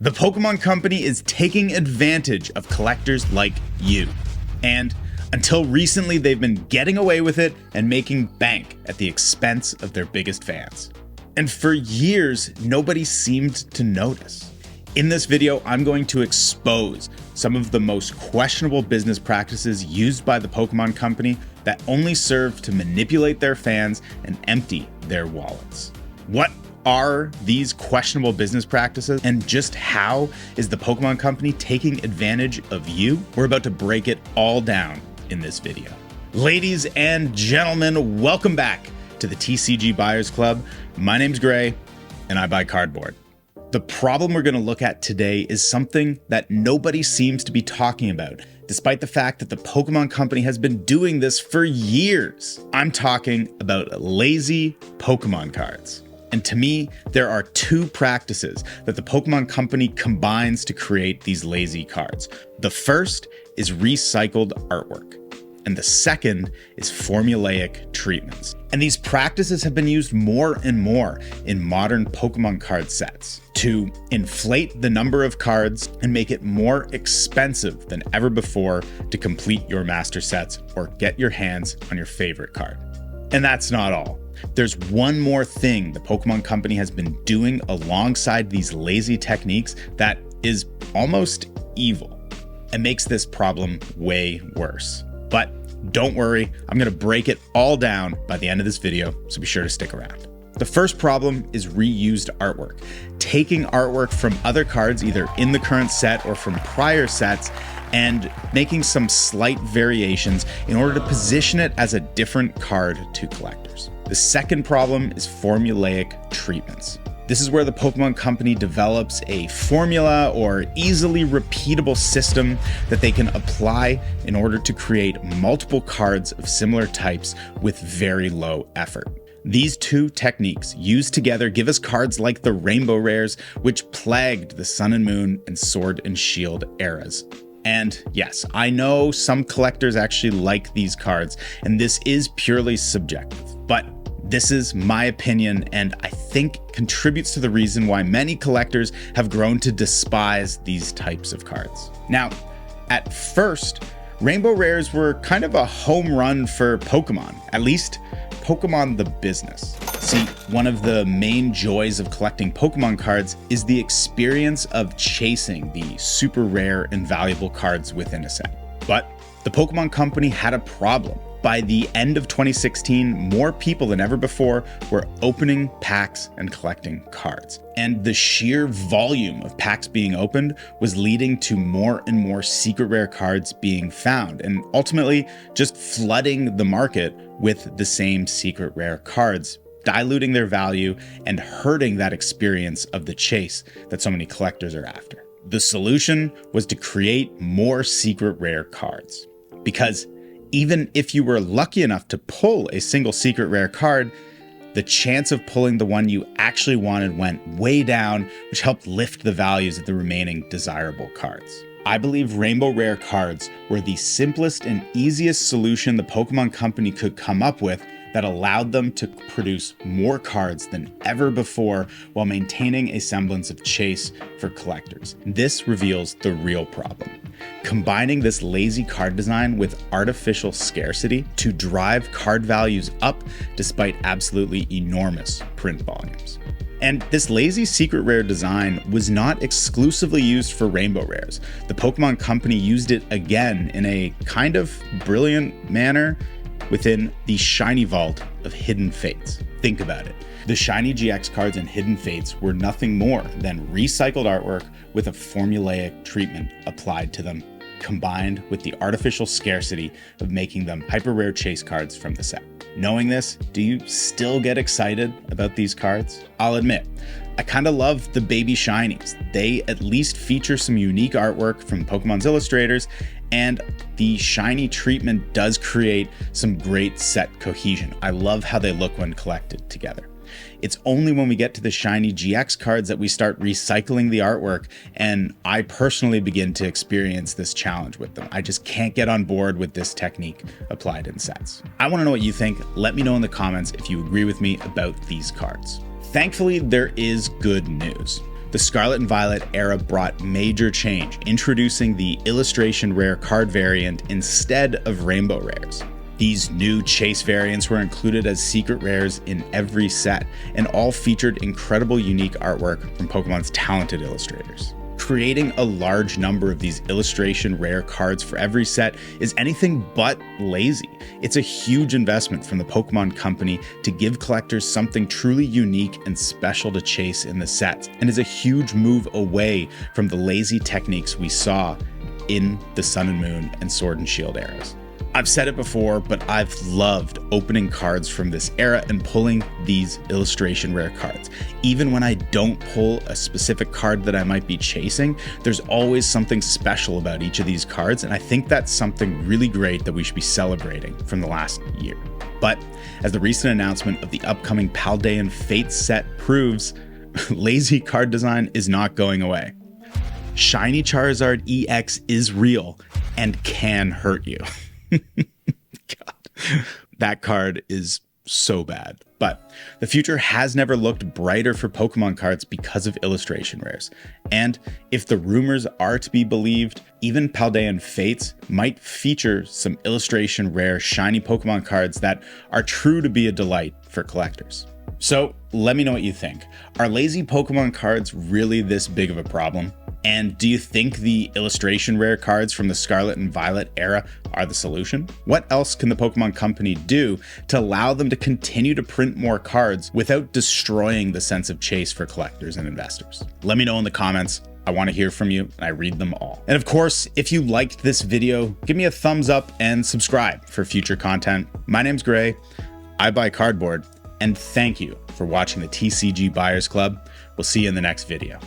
The Pokemon Company is taking advantage of collectors like you. And until recently, they've been getting away with it and making bank at the expense of their biggest fans. And for years, nobody seemed to notice. In this video, I'm going to expose some of the most questionable business practices used by the Pokemon Company that only serve to manipulate their fans and empty their wallets. What are these questionable business practices, and just how is the Pokemon Company taking advantage of you? We're about to break it all down in this video. Ladies and gentlemen, welcome back to the TCG Buyers Club. My name's Gray, and I buy cardboard. The problem we're going to look at today is something that nobody seems to be talking about, despite the fact that the Pokemon Company has been doing this for years. I'm talking about lazy Pokemon cards. And to me, there are two practices that the Pokemon Company combines to create these lazy cards. The first is recycled artwork, and the second is formulaic treatments. And these practices have been used more and more in modern Pokemon card sets to inflate the number of cards and make it more expensive than ever before to complete your master sets or get your hands on your favorite card. And that's not all. There's one more thing the Pokemon Company has been doing alongside these lazy techniques that is almost evil and makes this problem way worse. But don't worry, I'm going to break it all down by the end of this video, so be sure to stick around. The first problem is reused artwork. Taking artwork from other cards, either in the current set or from prior sets, and making some slight variations in order to position it as a different card to collectors. The second problem is formulaic treatments. This is where the Pokemon Company develops a formula or easily repeatable system that they can apply in order to create multiple cards of similar types with very low effort. These two techniques used together give us cards like the Rainbow Rares, which plagued the Sun and Moon and Sword and Shield eras. And yes, I know some collectors actually like these cards, and this is purely subjective, but this is my opinion, and I think contributes to the reason why many collectors have grown to despise these types of cards. Now, at first, Rainbow Rares were kind of a home run for Pokemon, at least Pokemon the business. See, one of the main joys of collecting Pokemon cards is the experience of chasing the super rare and valuable cards within a set. But the Pokemon Company had a problem. By the end of 2016, more people than ever before were opening packs and collecting cards. And the sheer volume of packs being opened was leading to more and more secret rare cards being found, and ultimately just flooding the market with the same secret rare cards, diluting their value and hurting that experience of the chase that so many collectors are after. The solution was to create more secret rare cards, because even if you were lucky enough to pull a single secret rare card, the chance of pulling the one you actually wanted went way down, which helped lift the values of the remaining desirable cards. I believe Rainbow Rare cards were the simplest and easiest solution the Pokemon Company could come up with that allowed them to produce more cards than ever before while maintaining a semblance of chase for collectors. This reveals the real problem. Combining this lazy card design with artificial scarcity to drive card values up despite absolutely enormous print volumes. And this lazy secret rare design was not exclusively used for Rainbow Rares. The Pokemon Company used it again in a kind of brilliant manner within the Shiny Vault of Hidden Fates. Think about it. The Shiny GX cards in Hidden Fates were nothing more than recycled artwork with a formulaic treatment applied to them, combined with the artificial scarcity of making them hyper rare chase cards from the set. Knowing this, do you still get excited about these cards? I'll admit, I kind of love the baby shinies. They at least feature some unique artwork from Pokemon's illustrators, and the shiny treatment does create some great set cohesion. I love how they look when collected together. It's only when we get to the shiny GX cards that we start recycling the artwork, and I personally begin to experience this challenge with them. I just can't get on board with this technique applied in sets. I want to know what you think. Let me know in the comments if you agree with me about these cards. Thankfully, there is good news. The Scarlet and Violet era brought major change, introducing the illustration rare card variant instead of rainbow rares. These new chase variants were included as secret rares in every set, and all featured incredible unique artwork from Pokemon's talented illustrators. Creating a large number of these illustration rare cards for every set is anything but lazy. It's a huge investment from the Pokemon Company to give collectors something truly unique and special to chase in the sets, and is a huge move away from the lazy techniques we saw in the Sun and Moon and Sword and Shield eras. I've said it before, but I've loved opening cards from this era and pulling these illustration rare cards. Even when I don't pull a specific card that I might be chasing, there's always something special about each of these cards, and I think that's something really great that we should be celebrating from the last year. But as the recent announcement of the upcoming Paldean Fates set proves, lazy card design is not going away. Shiny Charizard EX is real and can hurt you. God, that card is so bad. But the future has never looked brighter for Pokemon cards because of illustration rares. And if the rumors are to be believed, even Paldean Fates might feature some illustration rare shiny Pokemon cards that are true to be a delight for collectors. So let me know what you think. Are lazy Pokemon cards really this big of a problem? And do you think the illustration rare cards from the Scarlet and Violet era are the solution? What else can the Pokemon Company do to allow them to continue to print more cards without destroying the sense of chase for collectors and investors? Let me know in the comments. I want to hear from you, and I read them all. And of course, if you liked this video, give me a thumbs up and subscribe for future content. My name's Gray, I buy cardboard, and thank you for watching the TCG Buyers Club. We'll see you in the next video.